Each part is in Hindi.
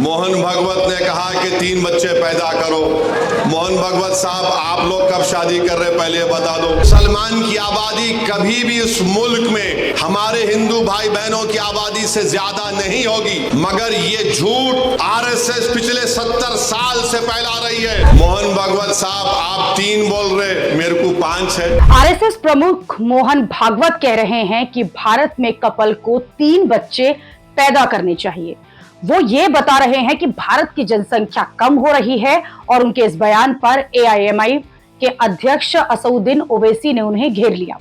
मोहन भागवत ने कहा कि 3 बच्चे पैदा करो। मोहन भागवत साहब, आप लोग कब शादी कर रहे पहले बता दो। मुसलमान की आबादी कभी भी इस मुल्क में हमारे हिंदू भाई बहनों की आबादी से ज्यादा नहीं होगी, मगर ये झूठ आरएसएस पिछले 70 साल से फैला रही है। मोहन भागवत साहब, आप 3 बोल रहे, मेरे को 5 है। आरएसएस प्रमुख मोहन भागवत कह रहे हैं कि भारत में कपल को 3 बच्चे पैदा करने चाहिए। वो ये बता रहे हैं कि भारत की जनसंख्या कम हो रही है और उनके इस बयान पर एआईएमआई के अध्यक्ष असदुद्दीन ओवैसी ने उन्हें घेर लिया।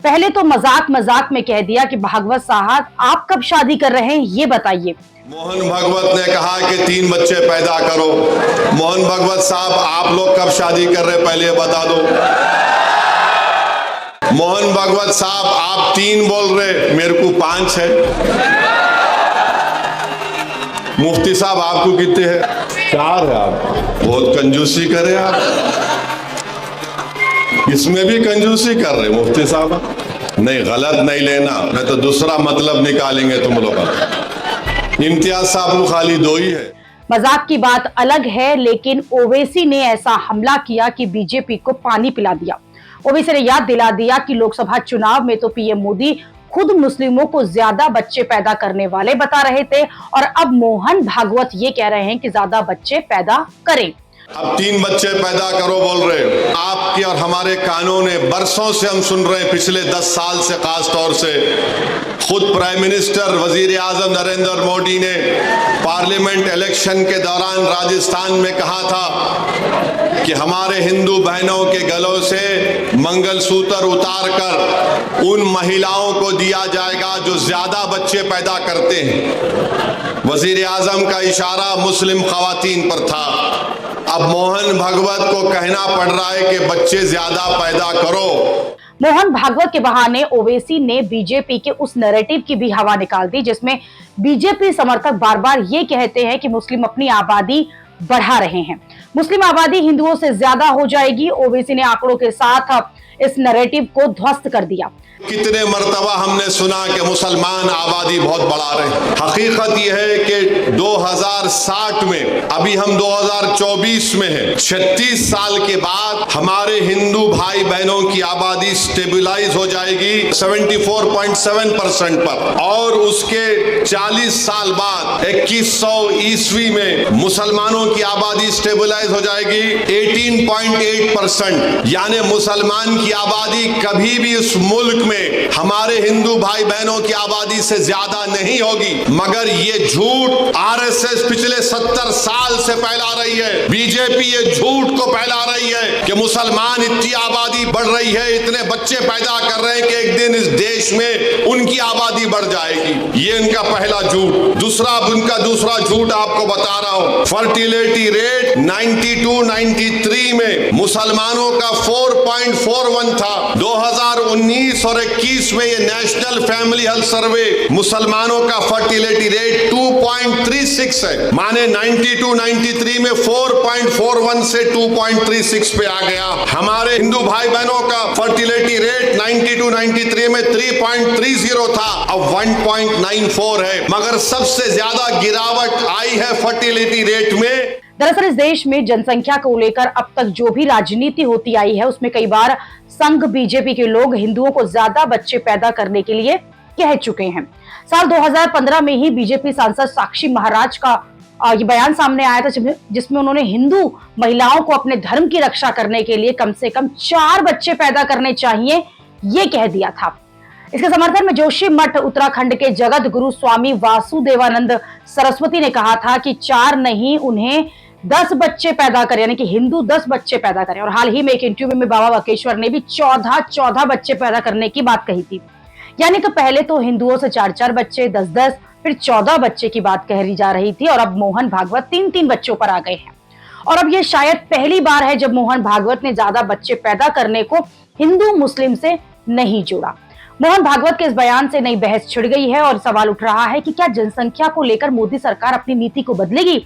पहले तो मजाक में कह दिया कि भागवत साहब, आप कब शादी कर रहे हैं ये बताइए। मोहन भागवत ने कहा कि 3 बच्चे पैदा करो। मोहन भागवत साहब, आप लोग कब शादी कर रहे पहले बता दो। मोहन भागवत साहब, आप 3 बोल रहे, मेरे को 5 है। मुफ्ती साहब, आपको कितने हैं? 4 है। आप बहुत कंजूसी कर रहे आप, इसमें भी कंजूसी कर रहे मुफ्ती साहब। नहीं, गलत नहीं लेना, मैं तो दूसरा मतलब निकालेंगे तुम लोग। इम्तियाज साहब को खाली 2 ही है। मजाक की बात अलग है, लेकिन ओवैसी ने ऐसा हमला किया कि बीजेपी को पानी पिला दिया। ओवैसी ने याद दिला दिया कि लोकसभा चुनाव में तो पीएम मोदी खुद मुस्लिमों को ज्यादा बच्चे पैदा करने वाले बता रहे थे, और अब मोहन भागवत ये कह रहे हैं कि ज्यादा बच्चे पैदा करें। अब 3 बच्चे पैदा करो बोल रहे। आपके और हमारे कानों ने बरसों से हम सुन रहे हैं, पिछले 10 साल से खास तौर से खुद प्राइम मिनिस्टर वजीर आजम नरेंद्र मोदी ने पार्लियामेंट इलेक्शन के दौरान राजस्थान में कहा था कि हमारे हिंदू बहनों के गलों से मंगलसूत्र उतार कर उन महिलाओं को दिया जाएगा जो ज्यादा बच्चे पैदा करते हैं। वजीर आजम का इशारा मुस्लिम खवातीन पर था। अब मोहन भागवत को कहना पड़ रहा है कि बच्चे ज्यादा पैदा करो। मोहन भागवत के बहाने ओवैसी ने बीजेपी के उस नैरेटिव की भी हवा निकाल दी जिसमें बीजेपी समर्थक बार बार ये कहते हैं कि मुस्लिम अपनी आबादी बढ़ा रहे हैं, मुस्लिम आबादी हिंदुओं से ज्यादा हो जाएगी। ओवैसी ने आंकड़ों के साथ इस नैरेटिव को ध्वस्त कर दिया। कितने मर्तबा हमने सुना कि मुसलमान आबादी बहुत बढ़ा रहे हैं। हकीकत यह है कि 2060 में, अभी हम 2024 में हैं, 36 साल के बाद हमारे हिंदू भाई बहनों की आबादी स्टेबलाइज हो जाएगी 74.7% पर, और उसके 40 साल बाद 2100 ईस्वी में मुसलमानों की आबादी स्टेबलाइज हो जाएगी 18.8%। यानी मुसलमान की आबादी कभी भी इस मुल्क में हमारे हिंदू भाई बहनों की आबादी से ज्यादा नहीं होगी, मगर ये झूठ आरएसएस पिछले 70 साल से फैला रही है। बीजेपी ये झूठ को फैला रही है कि मुसलमान इतनी आबादी बढ़ रही है, इतने बच्चे पैदा कर रहे हैं कि एक दिन इस देश में उनकी आबादी बढ़ जाएगी। ये इनका पहला झूठ। उनका दूसरा झूठ आपको बता रहा हूं। फर्टिलिटी रेट 92-93 में मुसलमानों का 4.41 था। 2019 और 21 में ये नेशनल फैमिली हेल्थ सर्वे मुसलमानों का फर्टिलिटी रेट 2.36 है। माने 92-93 में 4.41 से 2.36 पे आ गया। हमारे हिंदू भाई बहनों का फर्टिलिटी रेट 92-93 में 3.30 था, अब 1.94 है। मगर सबसे ज्यादा गिरावट आई है फर्टिलिटी रेट में। दरअसल इस देश में जनसंख्या को लेकर अब तक जो भी राजनीति होती आई है उसमें कई बार संघ बीजेपी के लोग हिंदुओं को ज्यादा बच्चे पैदा करने के लिए कह चुके हैं। साल 2015 में ही बीजेपी सांसद साक्षी महाराज का ये बयान सामने आया था जिसमें उन्होंने हिंदू महिलाओं को अपने धर्म की रक्षा करने के लिए कम से कम 4 बच्चे पैदा करने चाहिए, ये कह दिया था। इसके समर्थन में जोशी मठ उत्तराखंड के जगत गुरु स्वामी वासुदेवानंद सरस्वती ने कहा था कि 4 नहीं, उन्हें 10 बच्चे पैदा करें, यानी कि हिंदू 10 बच्चे पैदा करें। और हाल ही में एक इंटरव्यू में बाबा बकेश्वर ने भी 14 बच्चे पैदा करने की बात कही थी। यानी तो पहले तो हिंदुओं से 4 बच्चे, 10, फिर 14 बच्चे की बात कही जा रही थी, और अब मोहन भागवत 3 बच्चों पर आ गए हैं। और अब यह शायद पहली बार है जब मोहन भागवत ने ज्यादा बच्चे पैदा करने को हिंदू मुस्लिम से नहीं जोड़ा। मोहन भागवत के इस बयान से नई बहस छिड़ गई है और सवाल उठ रहा है कि क्या जनसंख्या को लेकर मोदी सरकार अपनी नीति को बदलेगी?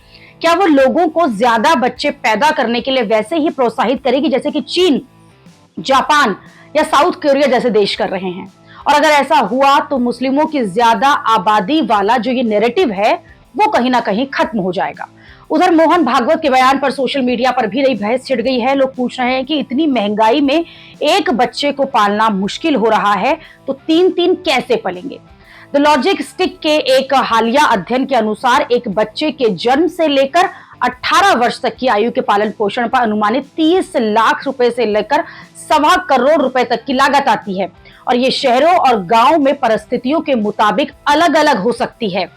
क्या वो लोगों को ज्यादा बच्चे पैदा करने के लिए वैसे ही प्रोत्साहित करेगी जैसे कि चीन, जापान या साउथ कोरिया जैसे देश कर रहे हैं? और अगर ऐसा हुआ तो मुस्लिमों की ज्यादा आबादी वाला जो ये नैरेटिव है वो कहीं ना कहीं खत्म हो जाएगा। उधर मोहन भागवत के बयान पर सोशल मीडिया पर भी नई बहस छिड़ गई है। लोग पूछ रहे हैं कि इतनी महंगाई में एक बच्चे को पालना मुश्किल हो रहा है तो तीन तीन कैसे पलेंगे। द लॉजिक स्टिक के एक हालिया अध्ययन के अनुसार एक बच्चे के जन्म से लेकर 18 वर्ष तक की आयु के पालन पोषण पर अनुमानित 30 लाख रुपए से लेकर 1.25 करोड़ रुपए तक की लागत आती है और ये शहरों और गांव में परिस्थितियों के मुताबिक अलग अलग हो सकती है।